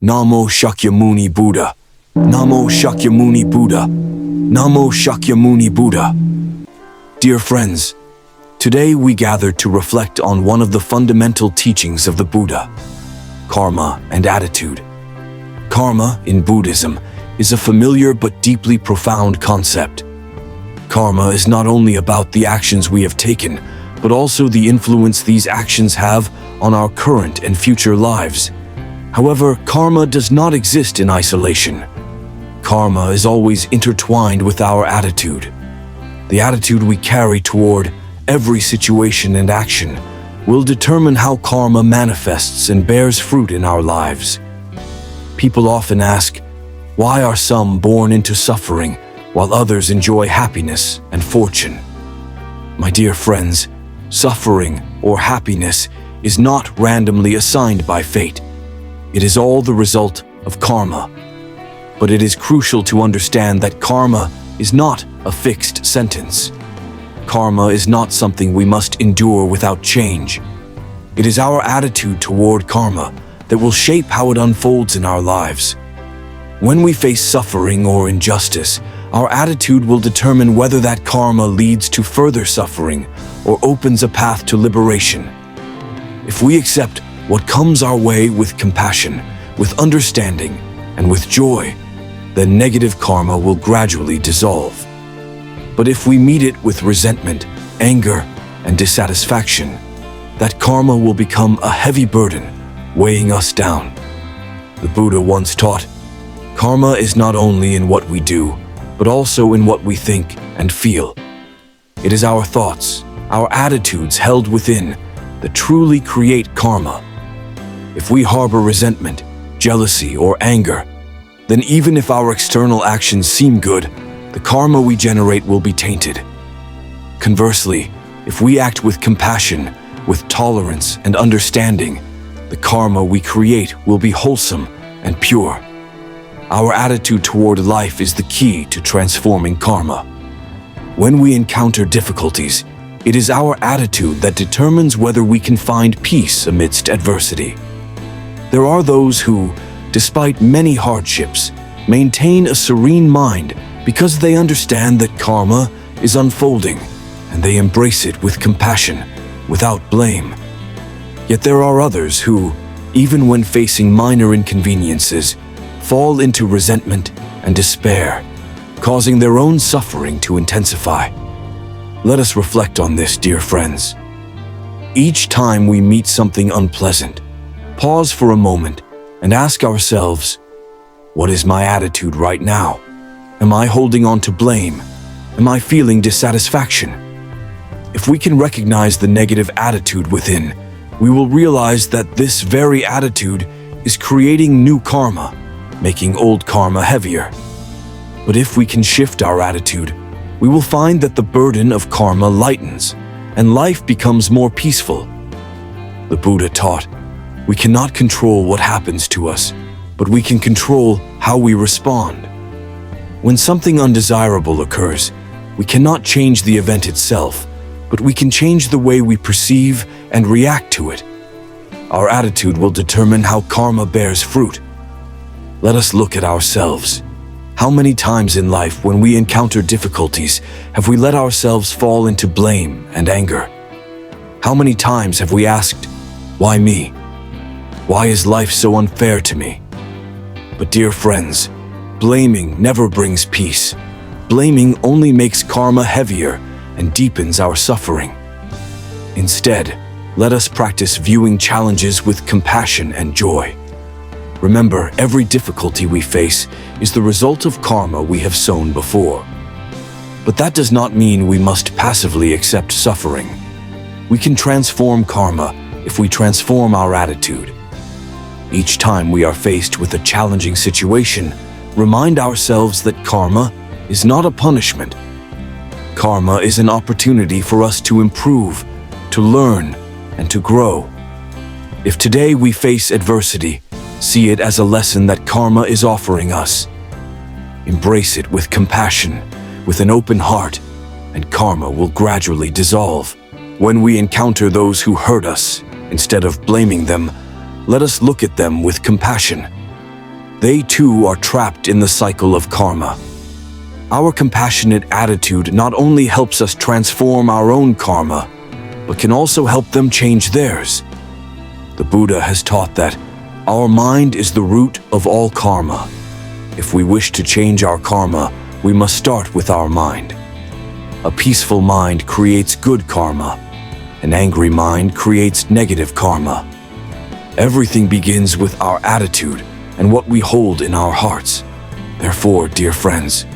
Namo Shakyamuni Buddha. Namo Shakyamuni Buddha. Namo Shakyamuni Buddha. Dear friends, today we gather to reflect on one of the fundamental teachings of the Buddha, karma and attitude. Karma, in Buddhism, is a familiar but deeply profound concept. Karma is not only about the actions we have taken, but also the influence these actions have on our current and future lives. However, karma does not exist in isolation. Karma is always intertwined with our attitude. The attitude we carry toward every situation and action will determine how karma manifests and bears fruit in our lives. People often ask, why are some born into suffering while others enjoy happiness and fortune? My dear friends, suffering or happiness is not randomly assigned by fate. It is all the result of karma. But it is crucial to understand that karma is not a fixed sentence. Karma is not something we must endure without change. It is our attitude toward karma that will shape how it unfolds in our lives. When we face suffering or injustice, our attitude will determine whether that karma leads to further suffering or opens a path to liberation. If we accept what comes our way with compassion, with understanding, and with joy, then negative karma will gradually dissolve. But if we meet it with resentment, anger, and dissatisfaction, that karma will become a heavy burden, weighing us down. The Buddha once taught, karma is not only in what we do, but also in what we think and feel. It is our thoughts, our attitudes held within, that truly create karma. If we harbor resentment, jealousy, or anger, then even if our external actions seem good, the karma we generate will be tainted. Conversely, if we act with compassion, with tolerance and understanding, the karma we create will be wholesome and pure. Our attitude toward life is the key to transforming karma. When we encounter difficulties, it is our attitude that determines whether we can find peace amidst adversity. There are those who, despite many hardships, maintain a serene mind because they understand that karma is unfolding and they embrace it with compassion, without blame. Yet there are others who, even when facing minor inconveniences, fall into resentment and despair, causing their own suffering to intensify. Let us reflect on this, dear friends. Each time we meet something unpleasant, pause for a moment and ask ourselves, what is my attitude right now? Am I holding on to blame? Am I feeling dissatisfaction? If we can recognize the negative attitude within, we will realize that this very attitude is creating new karma, making old karma heavier. But if we can shift our attitude, we will find that the burden of karma lightens and life becomes more peaceful. The Buddha taught, we cannot control what happens to us, but we can control how we respond. When something undesirable occurs, we cannot change the event itself, but we can change the way we perceive and react to it. Our attitude will determine how karma bears fruit. Let us look at ourselves. How many times in life when we encounter difficulties have we let ourselves fall into blame and anger? How many times have we asked, why me? Why is life so unfair to me? But dear friends, blaming never brings peace. Blaming only makes karma heavier and deepens our suffering. Instead, let us practice viewing challenges with compassion and joy. Remember, every difficulty we face is the result of karma we have sown before. But that does not mean we must passively accept suffering. We can transform karma if we transform our attitude. Each time we are faced with a challenging situation, remind ourselves that karma is not a punishment. Karma is an opportunity for us to improve, to learn, and to grow. If today we face adversity, see it as a lesson that karma is offering us. Embrace it with compassion, with an open heart, and karma will gradually dissolve. When we encounter those who hurt us, instead of blaming them, let us look at them with compassion. They too are trapped in the cycle of karma. Our compassionate attitude not only helps us transform our own karma, but can also help them change theirs. The Buddha has taught that our mind is the root of all karma. If we wish to change our karma, we must start with our mind. A peaceful mind creates good karma. An angry mind creates negative karma. Everything begins with our attitude and what we hold in our hearts. Therefore, dear friends,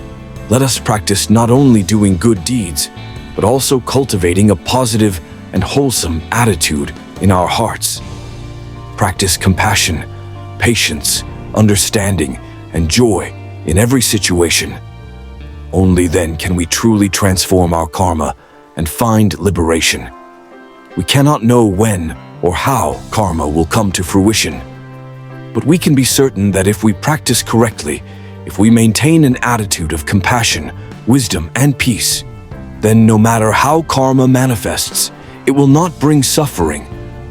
let us practice not only doing good deeds, but also cultivating a positive and wholesome attitude in our hearts. Practice compassion, patience, understanding, and joy in every situation. Only then can we truly transform our karma and find liberation. We cannot know when or how karma will come to fruition, but we can be certain that if we practice correctly, if we maintain an attitude of compassion, wisdom, and peace, then no matter how karma manifests, it will not bring suffering,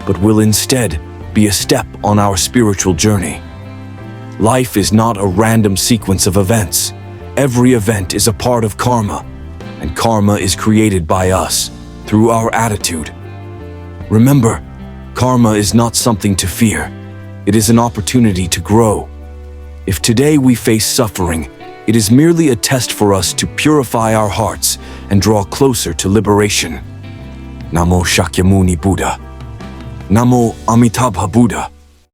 but will instead be a step on our spiritual journey. Life is not a random sequence of events. Every event is a part of karma, and karma is created by us through our attitude. Remember, karma is not something to fear. It is an opportunity to grow. If today we face suffering, it is merely a test for us to purify our hearts and draw closer to liberation. Namo Shakyamuni Buddha. Namo Amitabha Buddha.